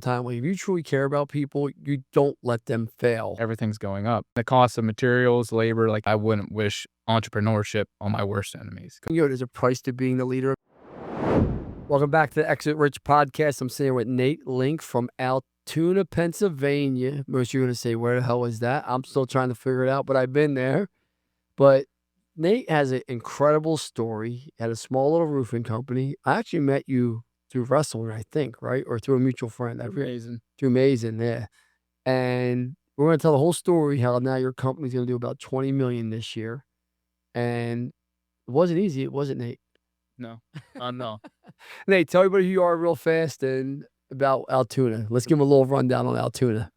Time, like, if you truly care about people, you don't let them fail. Everything's going up. The cost of materials, labor, like I wouldn't wish entrepreneurship on my worst enemies. There's a price to being the leader. Welcome back to the Exit Rich podcast. I'm sitting with Nate Link from Altoona, Pennsylvania. Most of you are going to say, where the hell is that? I'm still trying to figure it out, but I've been there. But Nate has an incredible story. He had a small little roofing company. I actually met you through wrestling, I think, right? Or through a mutual friend. Amazing. Through Amazing, yeah. And we're going to tell the whole story, how now your company's going to do about $20 million this year. And it wasn't easy. It wasn't, Nate. No. No. Nate, tell everybody who you are real fast and about Altoona. Let's give them a little rundown on Altoona.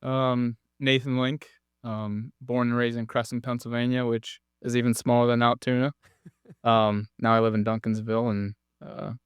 Nathan Link, born and raised in Crescent, Pennsylvania, which is even smaller than Altoona. Now I live in Duncansville, and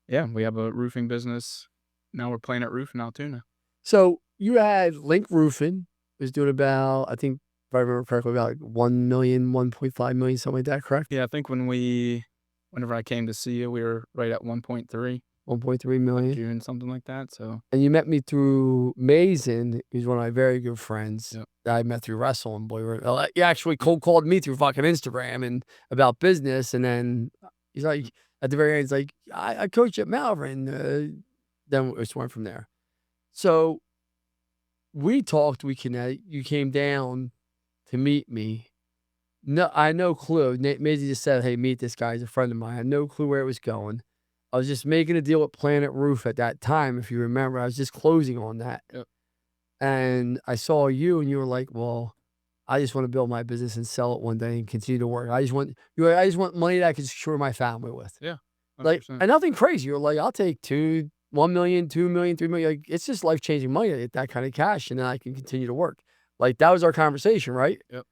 yeah, we have a roofing business. Now we're playing at Roof in Altoona. So you had Link Roofing, was doing about, I think, if I remember correctly, about like 1 million, 1.5 million, something like that, correct? Yeah, I think whenever I came to see you, we were right at 1.3. 1.3 million. June, something like that. So. And you met me through Mason. He's one of my very good friends. Yep. That I met through wrestling. Boy, he actually cold called me through fucking Instagram and about business. And then he's like, at the very end, he's like, I coach at Malvern. Then we just went from there. So we talked, we connected. You came down to meet me. No, I had no clue. Maisie just said, hey, meet this guy. He's a friend of mine. I had no clue where it was going. I was just making a deal with Planet Roof at that time, if you remember. I was just closing on that. Yep. And I saw you, and you were like, well, I just want to build my business and sell it one day and continue to work. I just want money that I can secure my family with. Yeah. 100%. Like, and nothing crazy. You're like, I'll take 1 million, 2 million, 3 million. Like, it's just life-changing money to get that kind of cash, and then I can continue to work. Like, that was our conversation, right? Yep.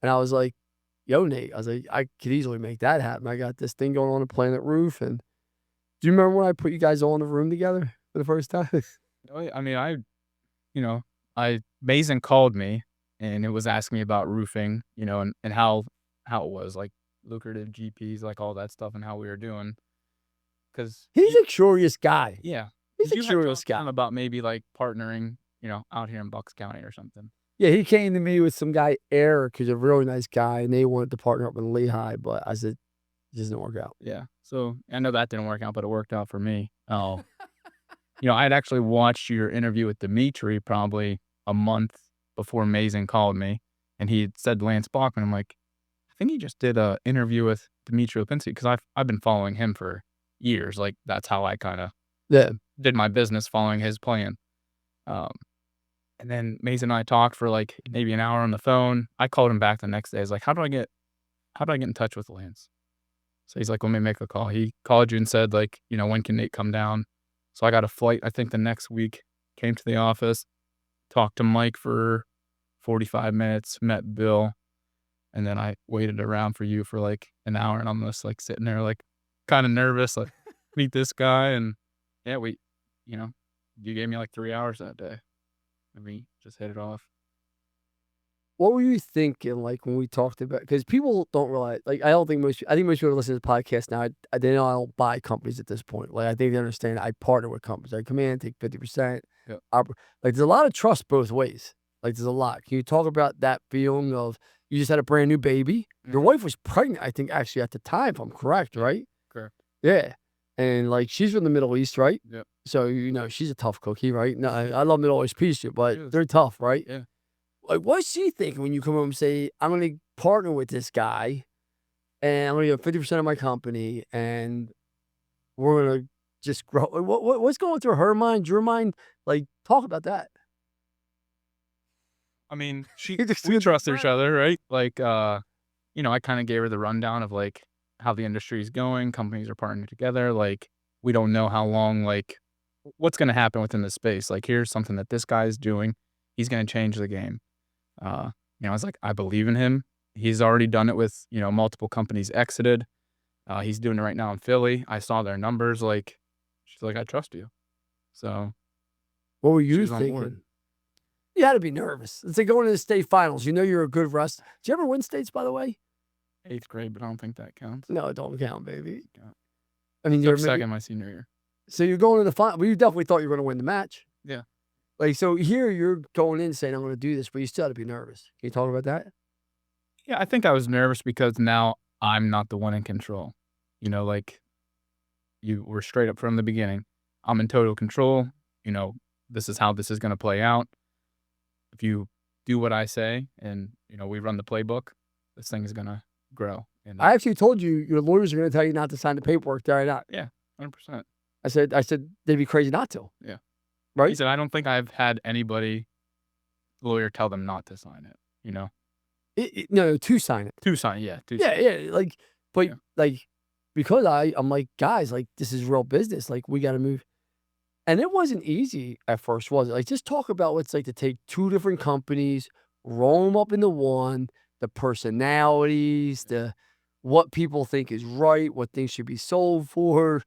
And I was like, yo, Nate, I was like, I could easily make that happen. I got this thing going on at Planet Roof. And do you remember when I put you guys all in the room together for the first time? Oh, yeah. I mean, Mason called me and it was asking me about roofing, and how it was like lucrative GPs, like all that stuff, and how we were doing. Cause he's a curious guy. Yeah. He's a curious guy. About maybe like partnering, out here in Bucks County or something. Yeah, he came to me with some guy, Eric, who's a really nice guy, and they wanted to partner up in Lehigh, but I said, it just didn't work out. Yeah. So I know that didn't work out, but it worked out for me. Oh, I'd actually watched your interview with Dimitri probably a month before Mason called me, and he had said Lance Bachmann. I'm like, I think he just did a interview with Dimitri Lipinski, because I've been following him for years. Like, that's how I kind of did my business, following his plan. And then Mason and I talked for like maybe an hour on the phone. I called him back the next day. I was like, how do I get in touch with Lance? So he's like, let me make a call. He called you and said, like, when can Nate come down? So I got a flight, I think the next week, came to the office, talked to Mike for 45 minutes, met Bill, and then I waited around for you for like an hour, and I'm just like sitting there like kind of nervous, like meet this guy. And yeah, you gave me like 3 hours that day. And we just hit it off. What were you thinking, like, when we talked about, because people don't realize, like, I think most people listen to the podcast now, they know I don't buy companies at this point. Like, I think they understand I partner with companies. I come in, take 50%. Yep. Like, there's a lot of trust both ways. Like, there's a lot. Can you talk about that feeling of, you just had a brand new baby? Mm-hmm. Your wife was pregnant, I think, actually, at the time, if I'm correct, right? Correct. Yeah. And, like, she's from the Middle East, right? Yep. So, she's a tough cookie, right? No, I love Middle East pizza, but they're tough, right? Yeah. Like, what's she thinking when you come home and say, I'm going to partner with this guy, and I'm going to get 50% of my company, and we're going to just grow? What's going through her mind, your mind? Like, talk about that. I mean, we trust each other, right? Like, I kind of gave her the rundown of like how the industry is going. Companies are partnering together. Like, we don't know how long, like, what's going to happen within the space. Like, here's something that this guy is doing. He's going to change the game. I was like, I believe in him. He's already done it with, multiple companies exited. He's doing it right now in Philly. I saw their numbers. Like, she's like, I trust you. So what were you thinking? You had to be nervous. It's like going to the state finals. You're a good wrestler. Did you ever win states, by the way? 8th grade, but I don't think that counts. No, it don't count, baby. Yeah. I mean, you're second my senior year. So you're going to the final. Well, you definitely thought you were going to win the match. Yeah. Like, so here you're going in saying, "I'm gonna do this," but you still have to be nervous. Can you talk about that? Yeah, I think I was nervous because now I'm not the one in control. Like, you were straight up from the beginning. I'm in total control, you know, this is how this is gonna play out. If you do what I say and, we run the playbook, this thing is gonna grow, and I actually told you your lawyers are gonna tell you not to sign the paperwork, did I not? yeah, 100%. I said they'd be crazy not to, Yeah. He right? said, "I don't think I've had anybody lawyer tell them not to sign it," you know? No, to sign it. To sign, yeah, to Yeah, sign. yeah, like, but, Yeah. like, because I'm like, "Guys, like, this is real business, like, we gotta move." And it wasn't easy at first, was it? Like, just talk about what it's like to take 2 different companies, roll them up into one, the personalities, the what people think is right, what things should be sold for.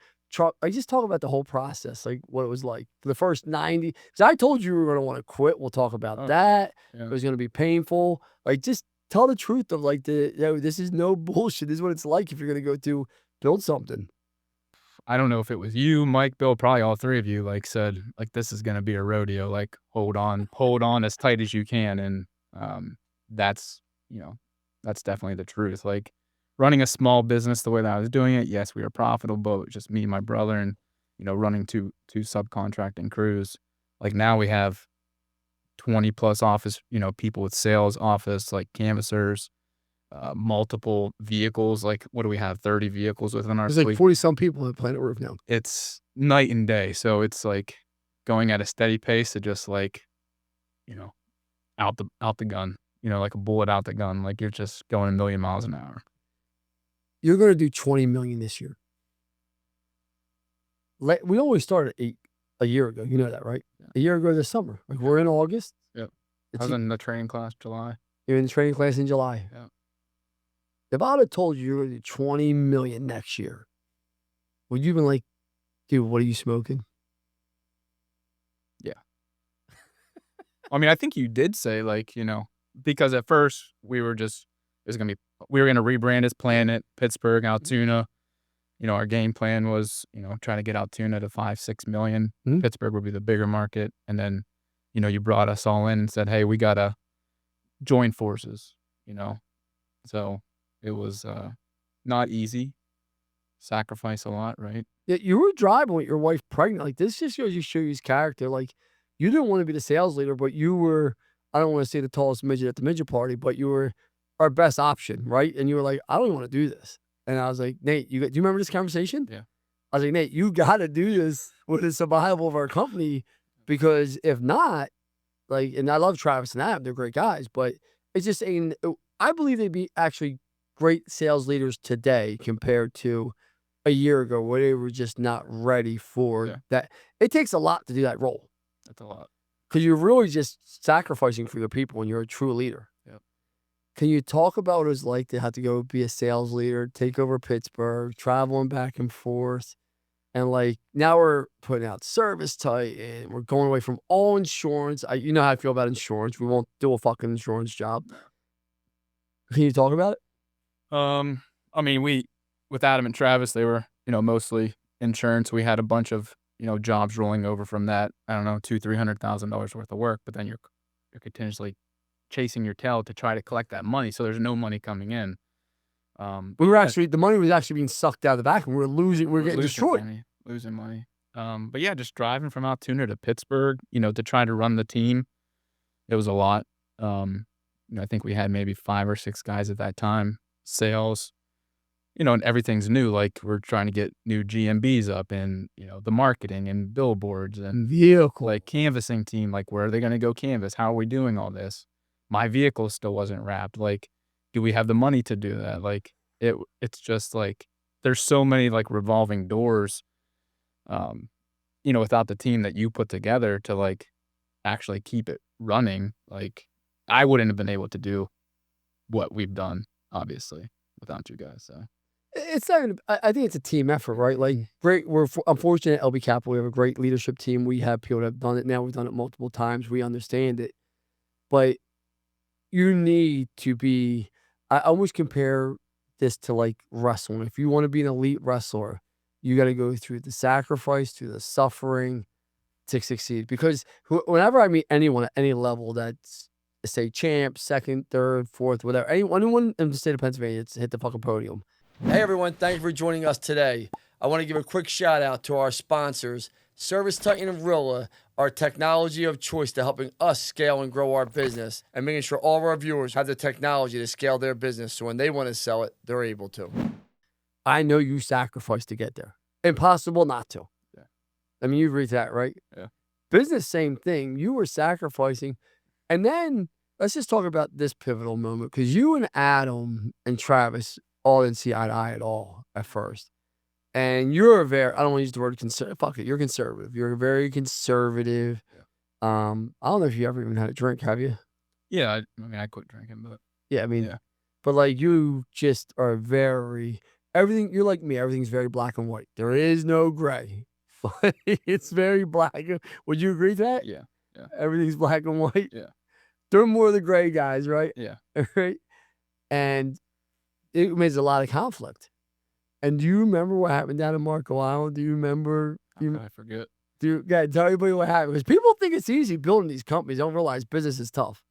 I just talk about the whole process, like, what it was like for the first 90. Because I told you we were gonna wanna quit, we'll talk about Oh, that. It yeah. was gonna be painful. Like, just tell the truth of, like, this is no bullshit. This is what it's like if you're gonna go to build something. I don't know if it was you, Mike, Bill, probably all 3 of you, like, said, like, "This is gonna be a rodeo, like, hold on as tight as you can," and, that's, you know, that's definitely the truth, like, running a small business the way that I was doing it, yes, we were profitable, but it was just me and my brother and, running two subcontracting crews. Like, now we have 20 plus office, people with sales office, like, canvassers, multiple vehicles, like, what do we have, 30 vehicles within our There's like fleet? 40 some people at Planet Roof now. It's night and day, so it's, like, going at a steady pace to just, like, you know, out the gun, like a bullet out the gun, like, you're just going a million miles an hour. You're gonna do 20,000,000 this year. We always started 8 a year ago, you know that, right? Yeah. A year ago this summer, like, we're in August. Yep. I It's was in the training class July. you're in training class in July. Yeah. If I'd have told you you're gonna do 20,000,000 next year, would you been like, "Dude, what are you smoking?" Yeah. I mean, I think you did say, like, because at first we were just we were gonna rebrand as Planet, Pittsburgh, Altoona. Our game plan was, trying to get Altoona to 5, 6 million. Mhm. Pittsburgh would be the bigger market. And then, you brought us all in and said, "Hey, we gotta join forces," you know? So it was not easy, sacrifice a lot, right? Yeah, you were driving with your wife pregnant, like, this just goes to show you his character, like, you didn't wanna be the sales leader, but you were I don't wanna say the tallest midget at the midget party, but you were our best option, right? And you were like, "I don't wanna do this." And I was like, "Nate, do you remember this conversation?" Yeah. I was like, "Nate, you gotta do this with the survival of our company, because if not, like," and I love Travis and Adam, they're great guys, but it's just saying, I believe they'd be actually great sales leaders today compared to a year ago where they were just not ready for Yeah. that. It takes a lot to do that role That's a lot. because you're really just sacrificing for your people when you're a true leader. Yep. Can you talk about what it was like to have to go be a sales leader, take over Pittsburgh, traveling back and forth? And, like, now we're putting out ServiceTitan, we're going away from all insurance. You know how I feel about insurance. We won't do a fucking insurance job. Can you talk about it? I mean, with Adam and Travis, they were, mostly insurance. We had a bunch of, jobs rolling over from that. I don't know, $200,000-300,000 worth of work, but then you're continuously chasing your tail to try to collect that money. So there's no money coming in. We were Yeah, actually the money was actually being sucked out of the back, and we were we're getting destroyed. losing money. But yeah, just driving from Altoona to Pittsburgh, to try to run the team. It was a lot. I think we had maybe 5 or 6 guys at that time. Sales, and everything's new. Like, we're trying to get new GMBs up and, the marketing and billboards and, Vehicle. like, canvassing team. Like, where are they gonna go canvas? How are we doing all this? My vehicle still wasn't wrapped. Like, do we have the money to do that? Like, it's just, like, there's so many, like, revolving doors, um, without the team that you put together to, like, actually keep it running. Like, I wouldn't have been able to do what we've done, obviously, without you guys, so. It's not even I think it's a team effort, right? Like, great I'm fortunate at LB Capital, we have a great leadership team. We have people that have done it now. We've done it multiple times. We understand it. But you need to be I always compare this to, like, wrestling. If you wanna be an elite wrestler, you gotta go through the sacrifice, through the suffering to succeed. Because whenever I meet anyone at any level that's, say, champ, second, third, fourth, whatever, anyone in the state of Pennsylvania, it's hit the fucking podium. Hey, everyone. Thank you for joining us today. I want to give a quick shout out to our sponsors, ServiceTitan and Rilla, our technology of choice to helping us scale and grow our business and making sure all of our viewers have the technology to scale their business so when they want to sell it, they're able to. I know you sacrificed to get there. Impossible not to. Yeah. I mean, you agree to that, right? Yeah. Business, same thing. You were sacrificing. And then let's just talk about this pivotal moment, because you and Adam and Travis all didn't see eye to eye at all at first. And you're I don't want to use the word conservative. Fuck it. You're conservative. You're very conservative. Yeah. I don't know if you ever even had a drink, have you? Yeah, I mean, I quit drinking, but Yeah, I mean, yeah. But like you just are everything, you're like me, everything's very black and white. There is no gray. It's very black. Would you agree to that? Yeah. Yeah. Everything's black and white. Yeah. They're more of the gray guys, right? Yeah. Right. And it makes a lot of conflict. And do you remember what happened down in Marco Island? Do you remember? I forget. Yeah, tell everybody what happened. Because people think it's easy building these companies. They don't realize business is tough.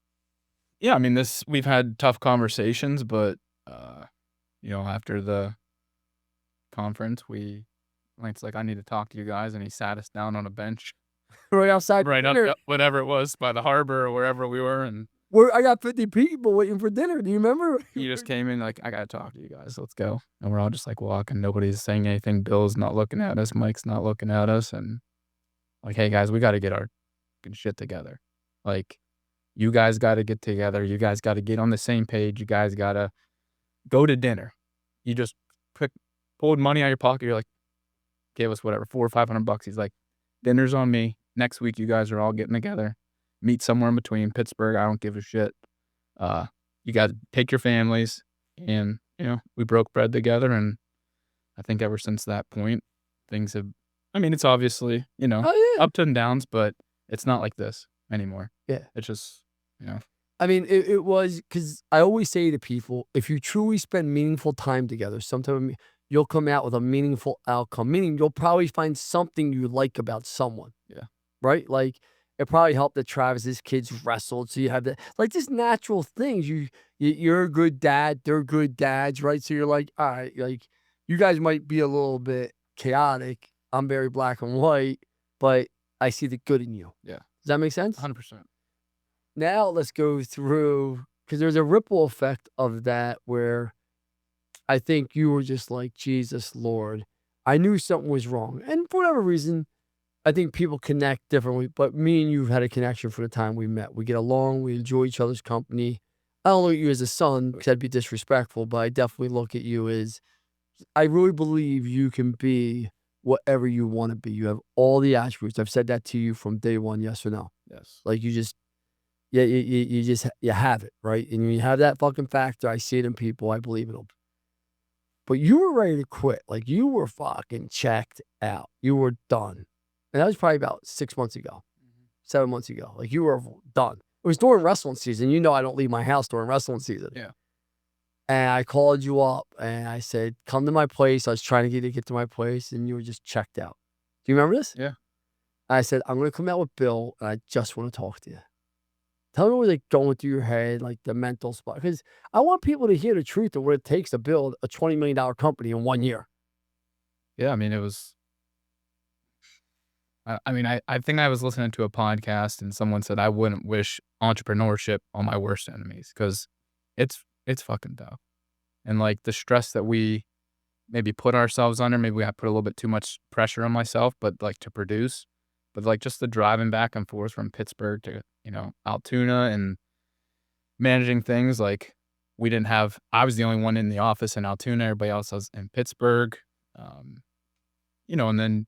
Yeah, I mean, we've had tough conversations, but after the conference, Lane's like, I need to talk to you guys, and he sat us down on a bench Right outside. right up whatever it was by the harbor or wherever we were, and I got 50 people waiting for dinner. Do you remember? he just came in like, I gotta talk to you guys. Let's go. And we're all just like walking. Nobody's saying anything. Bill's not looking at us. Mike's not looking at us. And like, hey guys, we got to get our shit together. Like, you guys got to get together. You guys got to get on the same page. You guys got to go to dinner. You just pulled money out of your pocket. You're like, gave us whatever, $400 or $500. He's like, dinner's on me. Next week, you guys are all getting together. Meet somewhere in between. Pittsburgh, I don't give a shit. You got to take your families. And, we broke bread together. And I think ever since that point, things have, I mean, it's obviously, ups and downs, but it's not like this anymore. Yeah. It's just, I mean, it was, because I always say to people, if you truly spend meaningful time together, sometime you'll come out with a meaningful outcome, meaning you'll probably find something you like about someone. Yeah. Right? Like, it probably helped that Travis's kids wrestled. So you have that, like, just natural things. You're a good dad. They're good dads, right? So you're like, all right, like, you guys might be a little bit chaotic. I'm very black and white, but I see the good in you. Yeah. Does that make sense? 100%. Now let's go through, because there's a ripple effect of that where I think you were just like, Jesus Lord, I knew something was wrong. And for whatever reason, I think people connect differently, but me and you had a connection for the time we met. We get along, we enjoy each other's company. I don't look at you as a son because that'd be disrespectful, but I definitely look at you as, I really believe you can be whatever you want to be. You have all the attributes. I've said that to you from day one, yes or no? Yes. Like, you just, yeah, you have it, right? And when you have that fucking factor, I see it in people, I believe it'll. But you were ready to quit. Like, you were fucking checked out. You were done. And that was probably about 6 months ago, 7 months ago. Like, you were done. It was during wrestling season. I don't leave my house during wrestling season. Yeah. And I called you up and I said, come to my place. I was trying to get you to get to my place and you were just checked out. Do you remember this? Yeah. I said, I'm going to come out with Bill and I just want to talk to you. Tell me what was like going through your head, like the mental spot. Because I want people to hear the truth of what it takes to build a $20 million company in 1 year. Yeah, I mean, it was, I think I was listening to a podcast and someone said I wouldn't wish entrepreneurship on my worst enemies because it's fucking tough. And like the stress that we maybe put ourselves under, maybe I put a little bit too much pressure on myself, but like to produce, but like just the driving back and forth from Pittsburgh to, Altoona and managing things, like I was the only one in the office in Altoona, everybody else was in Pittsburgh, and then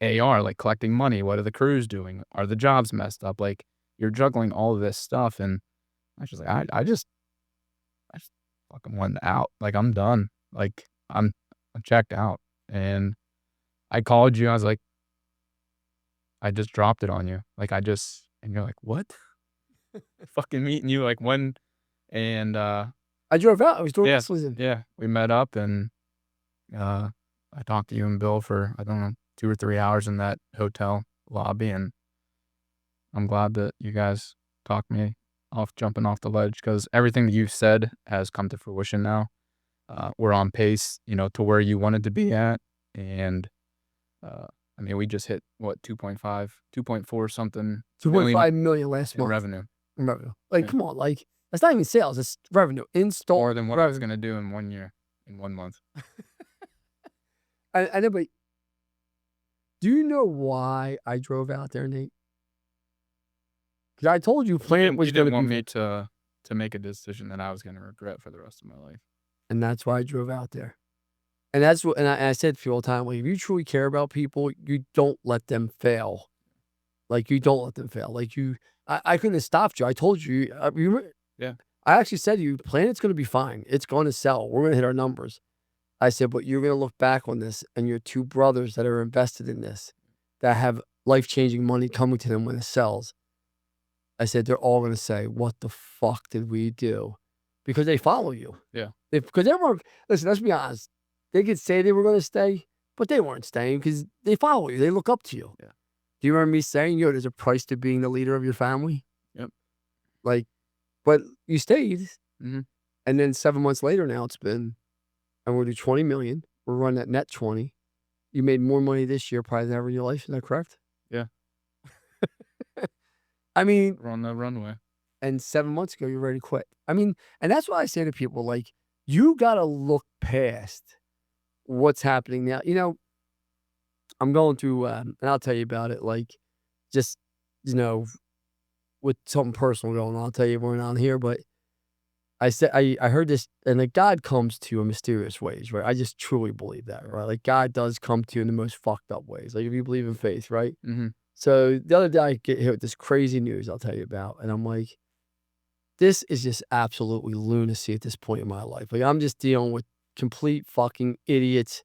AR, like collecting money. What are the crews doing? Are the jobs messed up? Like you're juggling all of this stuff. And I was just like, I just fucking want out. Like I'm done. Like I'm checked out. And I called you. I was like, I just dropped it on you. Like and you're like, what? Fucking meeting you like when? And I drove out. I was doing wrestling. Yeah. We met up and I talked to you and Bill for, I don't know, 2 or 3 hours in that hotel. lobby, and I'm glad that you guys talked me off jumping off the ledge because everything that you've said has come to fruition now. We're on pace, to where you wanted to be at, and uh, I mean, we just hit what 2.5, 2.4 something million 2.5 million last in month revenue. in revenue. Like, Yeah. come on, like that's not even sales. It's revenue. Install More than what I was revenue. gonna do in 1 year, in 1 month. I know, but do you know why I drove out there, Nate? Because I told you Planet was You going didn't to want be, me to make a decision that I was gonna regret for the rest of my life. and that's why I drove out there. And that's what, and I said to you all the time, like, if you truly care about people, you don't let them fail. Like, you don't let them fail. Like, I couldn't have stopped you. I told you, Yeah. I actually said to you, Planet's going to be fine. It's going to sell. We're going to hit our numbers. I said, but you're going to look back on this and your two brothers that are invested in this, that have life-changing money coming to them when it sells. I said, they're all going to say, what the fuck did we do? Because they follow you. Yeah. Because everyone, listen, let's be honest. They could say they were going to stay, but they weren't staying because they follow you. They look up to you. Yeah. Do you remember me saying, there's a price to being the leader of your family? Yep. Like, but you stayed. Mm-hmm. And then 7 months later now it's been, and we'll do 20 million. We're running at net 20. You made more money this year probably than ever in your life. Is that correct? Yeah. I mean, We're on the runway. and 7 months ago, you're ready to quit. I mean, and that's what I say to people, like, you got to look past what's happening now. I'm going through, and I'll tell you about it, like, just, with something personal going on. I'll tell you everyone on here, but I said, I heard this, and like, God comes to you in mysterious ways, right? I just truly believe that, right? Like, God does come to you in the most fucked up ways. Like, if you believe in faith, right? Mm-hmm. So the other day I get hit with this crazy news I'll tell you about, and I'm like, this is just absolutely lunacy at this point in my life. Like, I'm just dealing with complete fucking idiots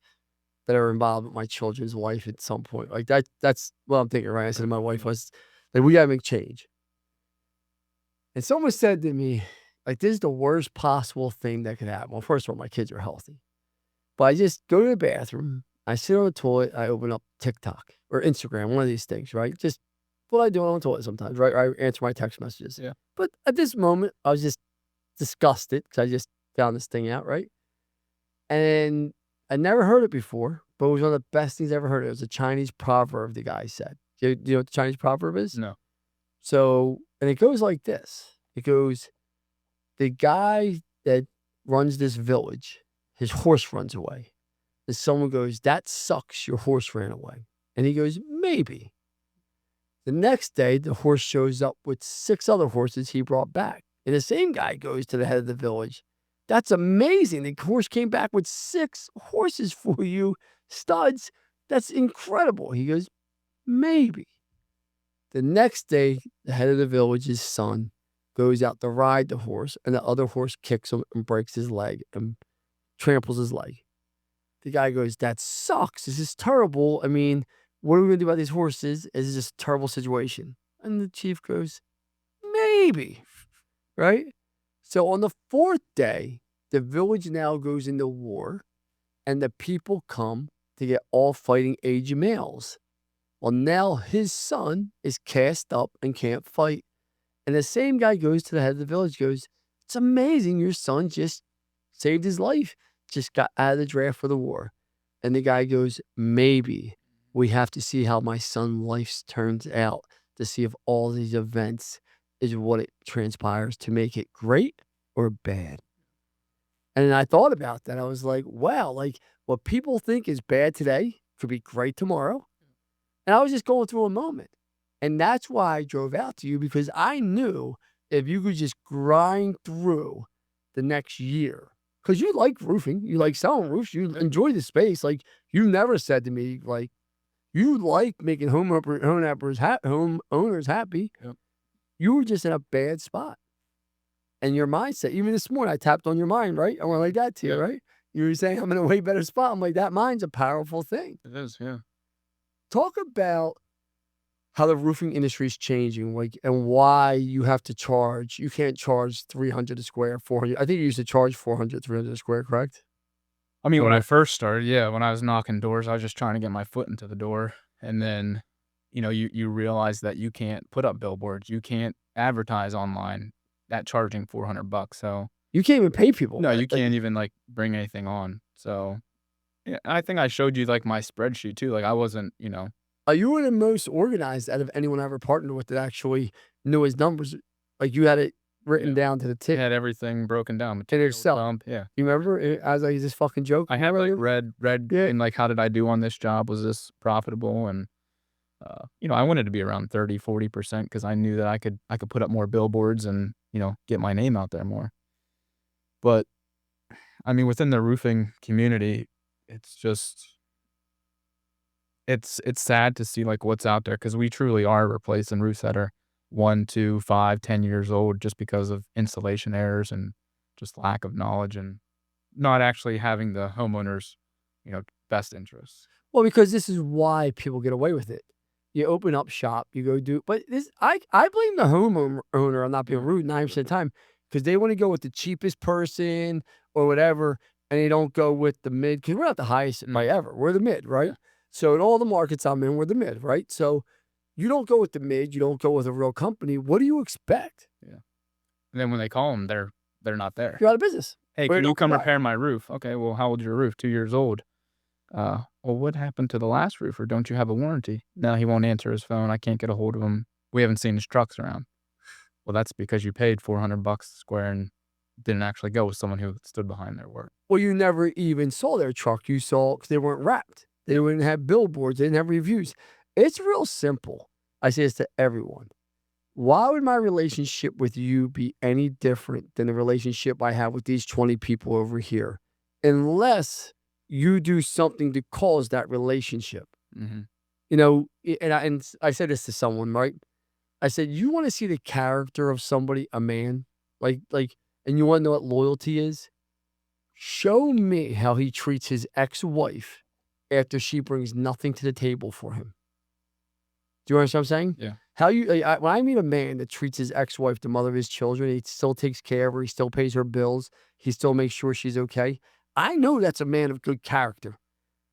that are involved with my children's life at some point. Like, that's what I'm thinking, right? I said to my wife, was like, we gotta make change. And someone said to me, like, this is the worst possible thing that could happen. Well, first of all, my kids are healthy. But I just go to the bathroom, I sit on the toilet, I open up TikTok or Instagram, one of these things, right? Just what I do on the toilet sometimes, right? I answer my text messages. Yeah. But at this moment, I was just disgusted because I just found this thing out, right? And I never heard it before, but it was one of the best things I ever heard. It was a Chinese proverb, the guy said. Do you know what the Chinese proverb is? No. So, and it goes like this. It goes, the guy that runs this village, his horse runs away. And someone goes, that sucks, your horse ran away. And he goes, maybe. The next day, the horse shows up with 6 other horses he brought back. And the same guy goes to the head of the village. That's amazing. The horse came back with 6 horses for you, studs. That's incredible. He goes, maybe. The next day, the head of the village's son goes out to ride the horse, and the other horse kicks him and breaks his leg and tramples his leg. The guy goes, that sucks. This is terrible. I mean, what are we going to do about these horses? It's just a terrible situation. And the chief goes, maybe. Right? So on the 4th day, the village now goes into war, and the people come to get all fighting age males. Well, now his son is cast up and can't fight. And the same guy goes to the head of the village, goes, it's amazing. Your son just saved his life, just got out of the draft for the war. And the guy goes, maybe we have to see how my son's life turns out to see if all these events is what it transpires to make it great or bad. And I thought about that. I was like, wow, like what people think is bad today could be great tomorrow. And I was just going through a moment. And that's why I drove out to you, because I knew if you could just grind through the next year, because you like roofing, you like selling roofs, you enjoy the space. Like, you never said to me, like, you like making homeowners happy. Yep. You were just in a bad spot. And your mindset, even this morning, I tapped on your mind, right? I went like that to you, right? You were saying, I'm in a way better spot. I'm like, that mind's a powerful thing. It is, yeah. Talk about how the roofing industry is changing, like, and why you have to charge. You can't charge 300 a square, 400. I think you used to charge 400, 300 a square, correct? I mean, when I first started, yeah, when I was knocking doors, I was just trying to get my foot into the door. And then you realize that you can't put up billboards, you can't advertise online at charging $400. So You can't even pay people, no, right? you can't even like bring anything on. So yeah, I think I showed you like my spreadsheet too. Like I wasn't, You were the most organized out of anyone I ever partnered with that actually knew his numbers. Like, you had it written yeah, down to the I T had everything broken down, in materials Excel. dump. Yeah. You remember? As I just fucking joke. I had like Remember? read Yeah. and like how did I do on this job? Was this profitable? And I wanted to be around 30-40% because I knew that I could put up more billboards and, get my name out there more. But I mean, within the roofing community, it's just it's sad to see like what's out there because we truly are replacing roofs that are 1, 2, 5, 10 years old just because of installation errors and just lack of knowledge and not actually having the homeowner's, best interests. Well, because this is why people get away with it. You open up shop, you go do, but this, I blame the homeowner on not being rude 90% of the time because they want to go with the cheapest person or whatever, and they don't go with the mid because we're not the highest by ever. We're the mid, right? Yeah. So in all the markets I'm in, we're the mid, right? So you don't go with the mid, you don't go with a real company. What do you expect? Yeah. And then when they call them, they're not there. You're out of business. Hey, Or can you don't come come back. repair my roof? Okay, well, how old's your roof? 2 years old. Well, what happened to the last roofer? Don't you have a warranty? No, he won't answer his phone. I can't get a hold of him. We haven't seen his trucks around. Well, that's because you paid $400 square and didn't actually go with someone who stood behind their work. Well, you never even saw their truck. You saw because they weren't wrapped. They wouldn't have billboards. They didn't have reviews. It's real simple. I say this to everyone. Why would my relationship with you be any different than the relationship I have with these 20 people over here? Unless you do something to cause that relationship. Mhm. And I said this to someone, right? I said, you want to see the character of somebody, a man, and you want to know what loyalty is? Show me how he treats his ex-wife after she brings nothing to the table for him. Do you understand what I'm saying? Yeah. How you when I meet a man that treats his ex-wife, the mother of his children, he still takes care of her, he still pays her bills, he still makes sure she's okay. I know that's a man of good character.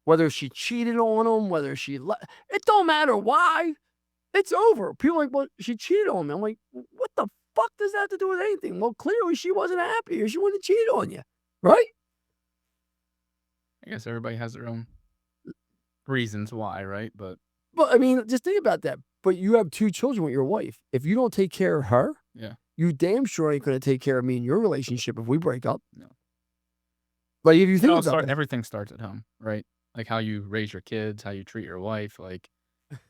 Whether she cheated on him, whether it don't matter why. It's over. People are like, well, she cheated on me. I'm like, what the fuck does that have to do with anything? Well, clearly she wasn't happy or she wouldn't have cheated on you. Right? I guess everybody has their own reasons why, right? But Well, I mean, just think about that. But you have 2 children with your wife. If you don't take care of her, yeah, you damn sure ain't gonna take care of me in your relationship if we break up. no. Like, if you It think all about that. everything starts at home, right? Like how you raise your kids, how you treat your wife, like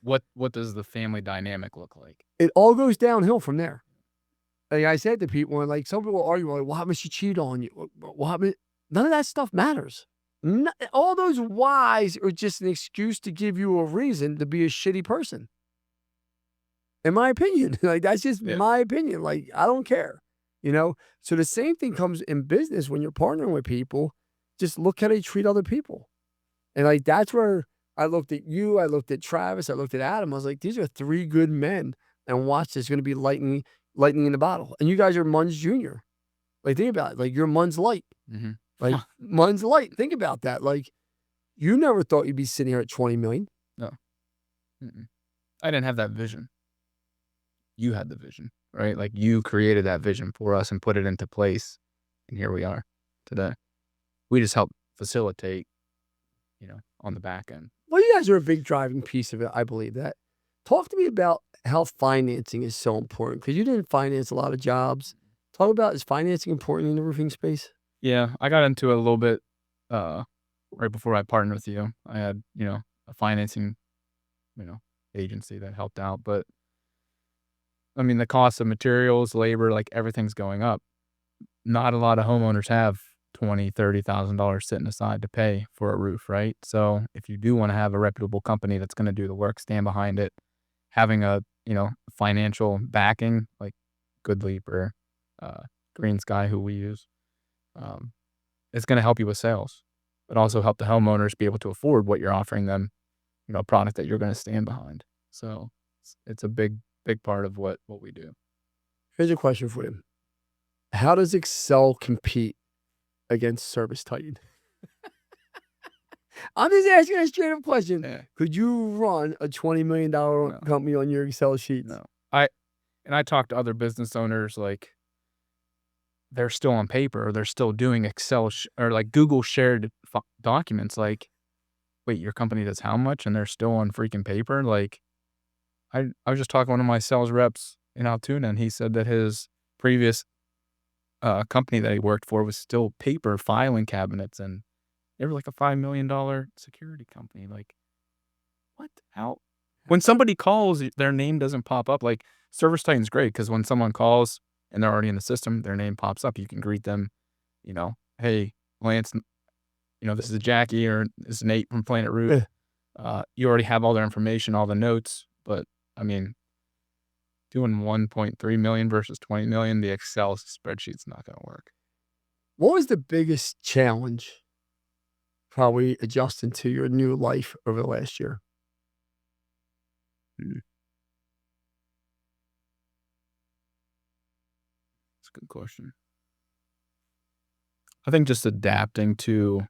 what does the family dynamic look like? It all goes downhill from there. Like I said to people, and like some people argue, like, "What happened if she cheated on you? What happened?" None of that stuff matters. All those whys are just an excuse to give you a reason to be a shitty person. In my opinion, like that's just Yeah. my opinion. Like I don't care, you know. So the same thing comes in business when you're partnering with people. Just look how they treat other people, and like that's where I looked at you, I looked at Travis, I looked at Adam. I was like, these are 3 good men, and watch, there's going to be lightning in the bottle. And you guys are Munns Junior. Like think about it. Like you're Munns Light. Mhm. Like Munns Light. Think about that. Like you never thought you'd be sitting here at 20 million. No. Mm-mm. I didn't have that vision. You had the vision, right? Like you created that vision for us and put it into place, and here we are today. We just help facilitate, on the back end. Well, you guys are a big driving piece of it. I believe that. Talk to me about how financing is so important because you didn't finance a lot of jobs. Talk about, is financing important in the roofing space? Yeah, I got into it a little bit uh right before I partnered with you. I had, a financing, you know, agency that helped out, but I mean the cost of materials, labor, like everything's going up. Not a lot of homeowners have $20,000-$30,000 sitting aside to pay for a roof, right? So if you do want to have a reputable company that's going to do the work, stand behind it, having a financial backing like Good Leap or Green Sky, who we use, um, it's going to help you with sales, but also help the homeowners be able to afford what you're offering them, a product that you're going to stand behind. So it's a big part of what we do. Here's a question for you. How does Excel compete against ServiceTitan? I'm just asking a straight up question. Yeah. Could you run a $20 million No. company on your Excel sheets? No. I talk to other business owners, like, they're still on paper, or they're still doing Excel or, like, Google shared documents, like, "Wait, your company does how much, and they're still on freaking paper?" Like, I was just talking to one of my sales reps in Altoona, and he said that his previous, company that he worked for was still paper filing cabinets, and they were, like, a $5 million security company, like, what? How? When somebody calls, their name doesn't pop up, like, ServiceTitan's great because when someone calls and they're already in the system, their name pops up, you can greet them, "Hey, Lance, this is Jackie," or, "This is Nate from Planet Root." Yeah. You already have all their information, all the notes, but, I mean, doing 1.3 million versus 20 million, the Excel spreadsheet's not gonna work. What was the biggest challenge probably adjusting to your new life over the last year? Mm, that's a good question. I think just adapting to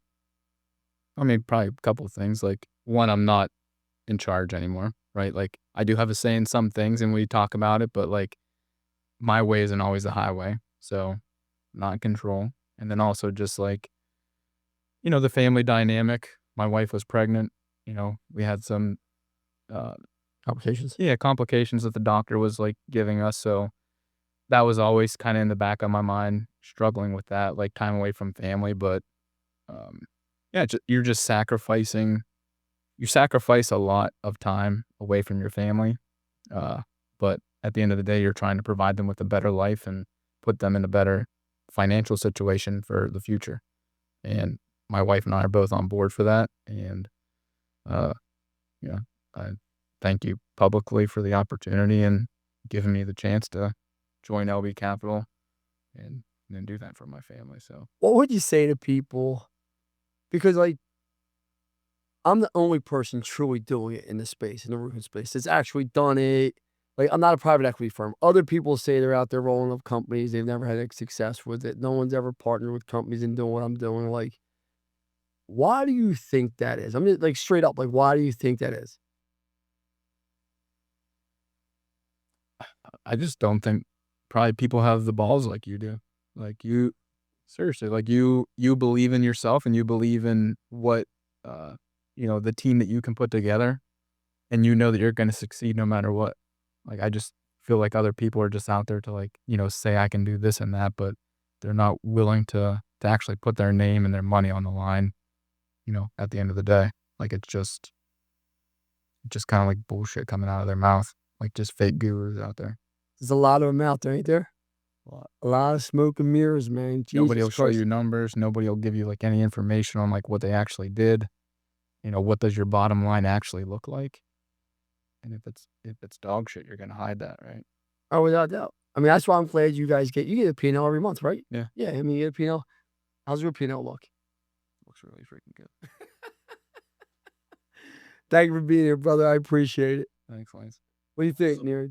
probably a couple of things, like, one, I'm not in charge anymore, right? Like, I do have a say in some things, and we talk about it, but, like, my way isn't always the highway, so not in control, and then also just, like, the family dynamic. My wife was pregnant, we had some, uh Complications? yeah, complications that the doctor was, like, giving us, so that was always kinda in the back of my mind, struggling with that, like, time away from family, but, um, yeah, you're just you sacrifice a lot of time away from your family, uh, but at the end of the day, you're trying to provide them with a better life and put them in a better financial situation for the future, and my wife and I are both on board for that, and, uh, yeah, I thank you publicly for the opportunity and giving me the chance to join LB Capital and do that for my family, so What would you say to people? Because, like, I'm the only person truly doing it in the space, in the roofing space, that's actually done it. Like, I'm not a private equity firm. Other people say they're out there rolling up companies. They've never had any success with it. No one's ever partnered with companies and doing what I'm doing. Like, why do you think that is? I'm just like straight up, like, why do you think that is? I just don't think probably people have the balls like you do. Like, seriously, like, you believe in yourself and you believe in what, uh, the team that you can put together, and you know that you're gonna succeed no matter what. Like, I just feel like other people are just out there to, like, say I can do this and that, but they're not willing to actually put their name and their money on the line, at the end of the day. Like, it's just kinda like bullshit coming out of their mouth, like, just fake gurus out there. There's a lot of them out there, ain't there? A lot of smoke and mirrors, man. Nobody Jesus will show Christ. you numbers, nobody will give you, like, any information on, like, what they actually did, what does your bottom line actually look like? And if it's dog shit, you're gonna hide that, right? Oh, without doubt. I mean, that's why I'm glad you get a P&L every month, right? Yeah, Yeah, I mean, you get a P&L. How's your P&L look? looks really freaking good. Thank you for being here, brother. I appreciate it. Thanks, Lance. What do you think, Neil?